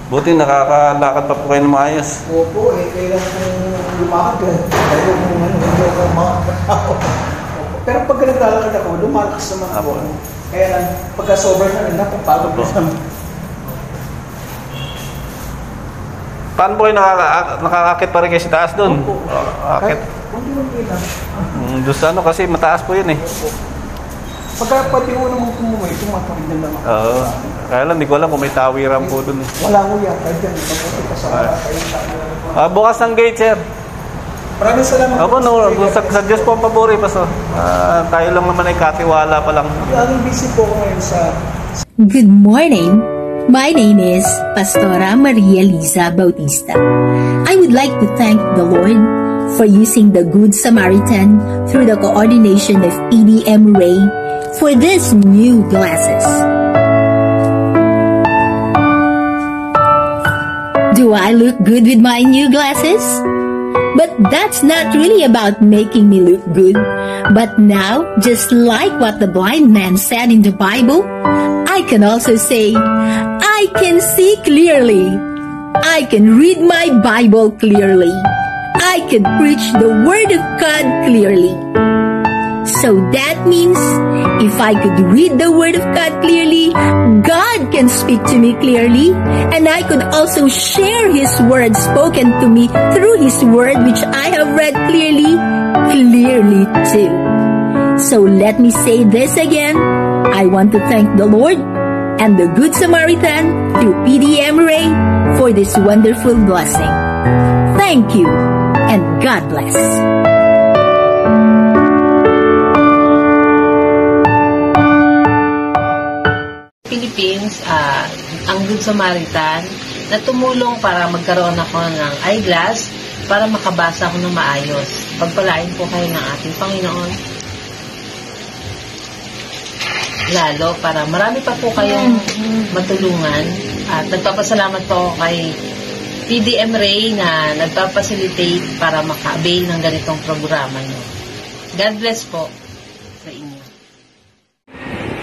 Buti nakakalakad pa po kayo ng maayos. Opo, kailangan kong lumakad. Kaya kung hindi ako makakatawa. Pero pag naglalakad ako, lumalakas naman ako. Kaya lang, pagka sober na rin, napapagod na naman. Paano po kayo nakakakit pa rin kayo sa taas doon? Akit? Kunti-kunti lang. Doon sa ano kasi mataas po yun eh. Pagka pati ko naman kumuhay, tumatawid na naman. Oo. Kaya lang, hindi ko alam kung may tawiran po doon. Wala ko yan. Kahit yan, mabuti ka sa wala kayong bukas ng gate, sir. Maraming salamat. Opo, no, sa Diyos po ang pabori, Pastor. Tayo lang naman ay katiwala pa lang. Laging busy po ko ngayon sa... Good morning. My name is Pastora Maria Liza Bautista. I would like to thank the Lord for using the Good Samaritan through the coordination of PDM Ray for these new glasses. Do I look good with my new glasses? But that's not really about making me look good. But now, just like what the blind man said in the Bible, I can also say, I can see clearly. I can read my Bible clearly. I can preach the Word of God clearly. So that means, if I could read the Word of God clearly, God can speak to me clearly, and I could also share His Word spoken to me through His Word, which I have read clearly too. So let me say this again. I want to thank the Lord and the Good Samaritan through PDM Ray for this wonderful blessing. Thank you, and God bless. Philippines, ang Good Samaritan na tumulong para magkaroon ako ng eyeglass para makabasa ako ng maayos. Pagpalain po kayo ng ating Panginoon. Lalo para marami pa po kayong matulungan. At nagpapasalamat po kay PDM Ray na nagpapacilitate para maka-avail ng ganitong programa nyo. God bless po sa inyo.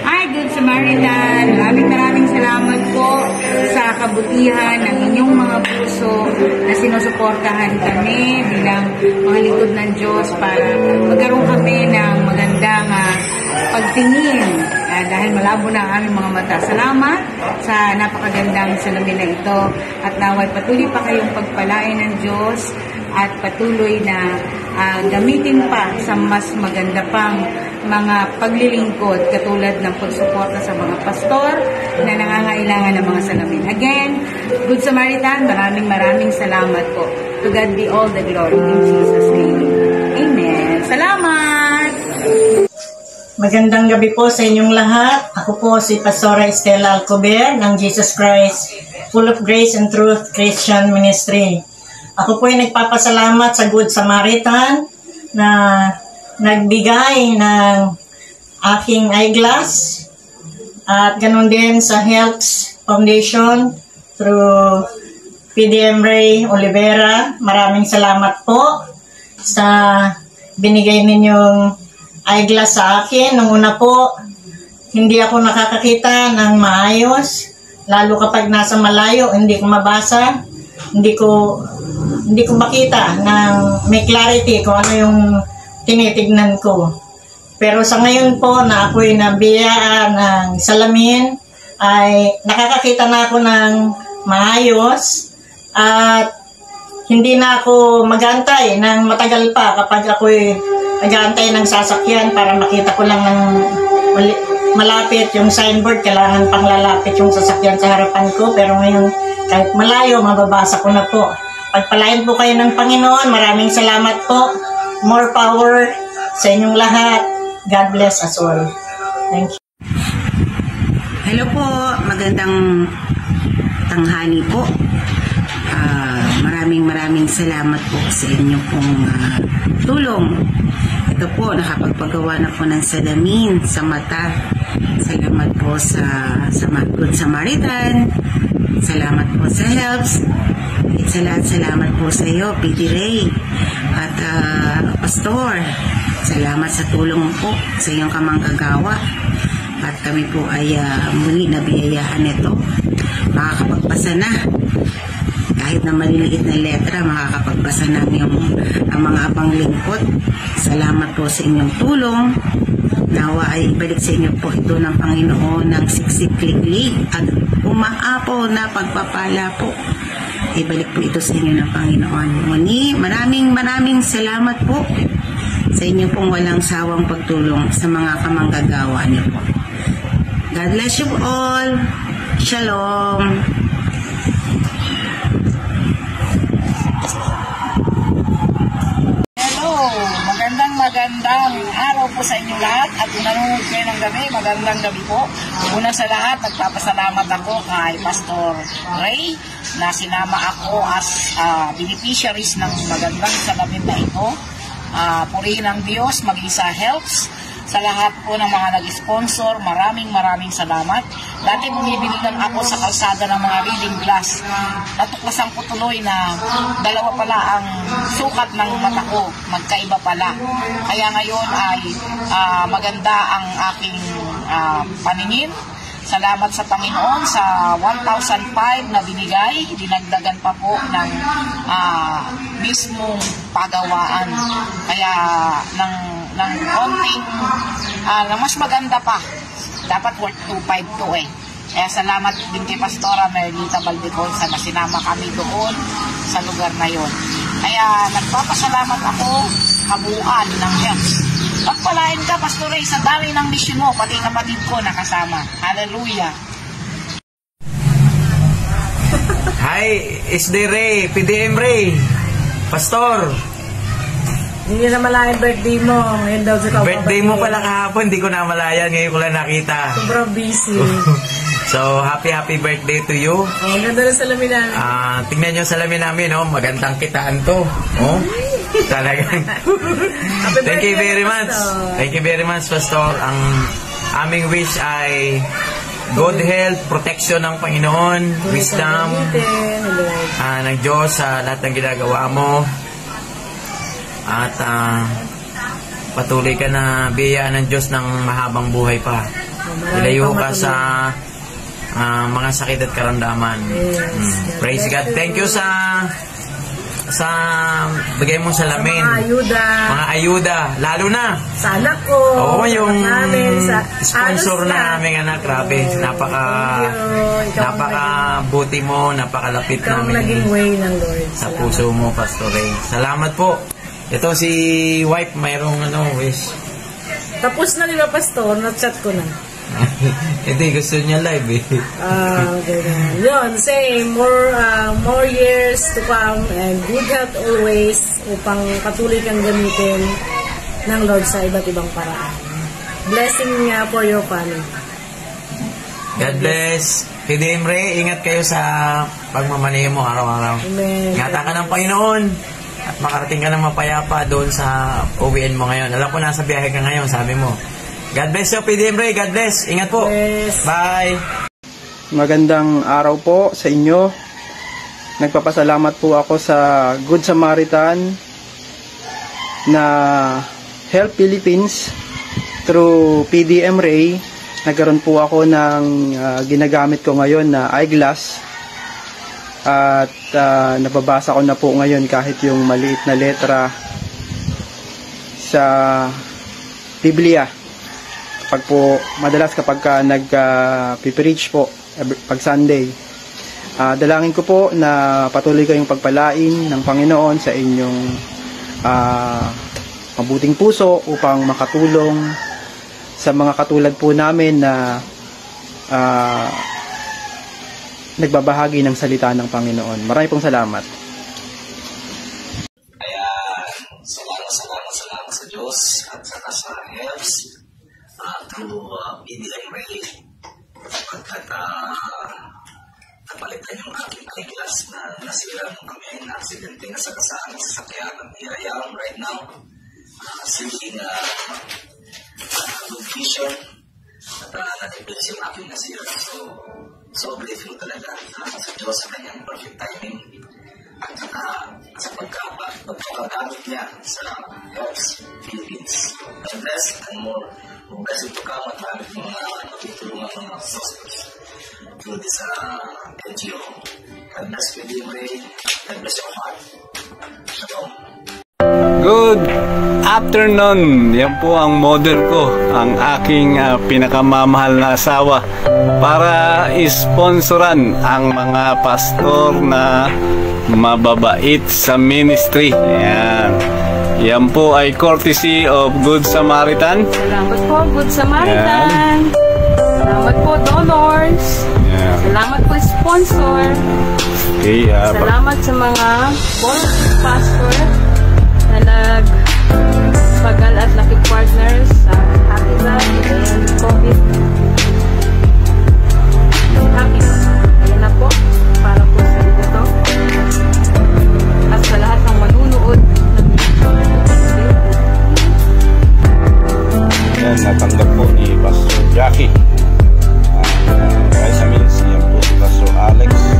Hi, Good Samaritan! Maraming salamat po sa kabutihan ng inyong mga puso na sinusuportahan kami bilang mga lingkod ng Diyos para magkaroon kami ng magandang pagtingin dahil malabo na ang aming mga mata. Salamat sa napakagandang salamin na ito at naway patuloy pa kayong pagpalain ng Diyos at patuloy na gamitin pa sa mas maganda pang mga paglilingkod katulad ng pagsuporta sa mga pastor na nangangailangan ng mga salamin. Again, Good Samaritan, maraming salamat po. To God be all the glory in Jesus' name. Amen. Salamat! Magandang gabi po sa inyong lahat. Ako po si Pastora Estela Alcober ng Jesus Christ Full of Grace and Truth Christian Ministry. Ako po ay nagpapasalamat sa Good Samaritan na nagbigay ng aking eyeglass at ganun din sa Helps Foundation through PDM Ray Olivera. Maraming salamat po sa binigay ninyong eyeglass sa akin. Nung una po, hindi ako nakakakita ng maayos. Lalo kapag nasa malayo, hindi ko mabasa. Hindi ko makita ng may clarity kung ano yung tinitignan ko. Pero sa ngayon po na ako'y nabiyaan ng salamin, ay nakakakita na ako ng maayos at hindi na ako mag-aantay ng matagal pa kapag ako'y nag-aantay ng sasakyan para makita ko lang ng malapit yung signboard. Kailangan pang lalapit yung sasakyan sa harapan ko. Pero ngayon, kahit malayo, mababasa ko na po. Pagpalain po kayo ng Panginoon. Maraming salamat po. More power sa inyong lahat. God bless us all. Thank you. Hello po. Magandang tanghali po. Maraming salamat po sa inyong pong tulong. Ito po, nakapagpagawa na po ng salamin sa mata. Salamat po sa Good Samaritan. Salamat po sa Helps. Salamat po sa iyo, PD Ray. At Pastor, salamat sa tulong po sa iyong kamanggagawa. At kami po ay muli nabiyayahan nito. Makakapagpasa na kahit na maliliit na letra, makakapagbasa namin ang mga abang lingkod. Salamat po sa inyong tulong. Nawa ay ibalik sa inyo po ito ng Panginoon ng siksik-liklik at umaapaw na pagpapala po. Ibalik po ito sa inyo ng Panginoon. Muli, maraming salamat po sa inyo pong walang sawang pagtulong sa mga kamanggagawa niyo po. God bless you all. Shalom. Magandang araw po sa inyo lahat at kung nanonood kayo ng gabi, magandang gabi po. Una sa lahat, nagpapasalamat ako kay Pastor Ray na sinama ako as beneficiaries ng magandang salamin na ito. Purihin ang Diyos, mag-isa helps. Sa lahat po ng mga nag-sponsor, maraming salamat. Dati bumibili lang ako sa kalsada ng mga reading glass. Natuklasan ko tuloy na dalawa pala ang sukat ng mata ko, magkaiba pala. Kaya ngayon ay maganda ang aking paningin. Salamat sa Panginoon sa 1,005 na binigay, dinagdagan pa po ng mismong pagawaan. Kaya ng konting na mas maganda pa. Dapat worth 2,500 to eh. Kaya salamat din kay Pastora Merlita Baldeconsa na sinama kami doon sa lugar na yon. Kaya nagpapasalamat ako kabuuan ng Diyos. Pagpalain ka, Pastor Ray, sa dami ng misyon mo, pati kapatid ko nakasama. Hallelujah. Hi, SD Ray, PDM Ray, Pastor. Hindi na malayan birthday mo. Ngayon daw sa Birthday mo pala kahapon, hindi ko na malayan. Ngayon ko lang nakita. Sobrang busy. So, happy birthday to you. Oh, ganda ng salamin namin. Tingnan nyo salamin namin, oh. Magandang kitaan to. Oh, talagang. Thank you very much. Thank you very much, Pastor. Ang aming wish ay good health, protection ng Panginoon, wisdom ng Diyos sa lahat ng ginagawa mo. At patuloy ka na biyayaan ng Diyos ng mahabang buhay pa. Ilayo ka sa mga sakit at karamdaman. Praise God. Thank you sa bigay mong salamin. Mga ayuda. Lalo na sa anak ko. Oo, yung sa sponsor na aming anak. Grabe. Napaka-buti mo. Napakalapit namin. Naging way ng Lord. Sa puso mo, Pastor Ray. Salamat po. Ito si wife, mayroong wish. Tapos na nila, Pastor, na-chat ko na. Hindi, gusto niya live eh. Okay. Yun, say, more years to come and good health always upang patuloy kang gamitin ng Lord sa iba't ibang paraan. Blessing niya for your family. God bless. PDM Ray, ingat kayo sa pagmamaneho mo araw-araw. Amen. Ingatan ka ng Panginoon. At makarating ka ng mapayapa doon sa uwian mo ngayon. Alam ko nasa biyahe ka ngayon, sabi mo. God bless you, PDM Ray. God bless. Ingat po. Yes. Bye. Magandang araw po sa inyo. Nagpapasalamat po ako sa Good Samaritan na Help Philippines through PDM Ray. Nagkaroon po ako ng ginagamit ko ngayon na eyeglass. At nababasa ko na po ngayon kahit yung maliit na letra sa Biblia. Madalas kapag nag-preach po pag Sunday. Dalangin ko po na patuloy kayong pagpalain ng Panginoon sa inyong mabuting puso upang makatulong sa mga katulad po namin na nagbabahagi ng salita ng Panginoon. Maraming pong salamat. Kaya salamat sa Diyos at saka sa helps through PDM Ray pagkat napalitan yung aking eyeglass na nasira nung kami na aksidente na sa sasakyan ng Hirayang right now seeking good vision at natipils yung aking nasira. So grateful talaga sa Diyos sa kanyang perfect timing at sa pagkagamit niya sa Helps Philippines. God bless and more blessing to come at marami mga natutulungan mga sponsors through this NGO. God bless PDM Ray. God bless your heart. Shalom. Good afternoon. Yan po ang model ko, ang aking pinakamamahal na asawa, para isponsoran ang mga pastor na mababait sa ministry. Yan po ay courtesy of Good Samaritan. Salamat po, Good Samaritan. Salamat po, donors. Salamat po, sponsor. Okay, salamat sa mga volunteer pastor na nagpagal at nakipart-partners sa Happy and COVID. Happy. Ayan na po, para po sa ito. At sa lahat ng manunood ng yan, natanggap po ni Pastor Jackie. Vitamins, yan po si Pastor Alex.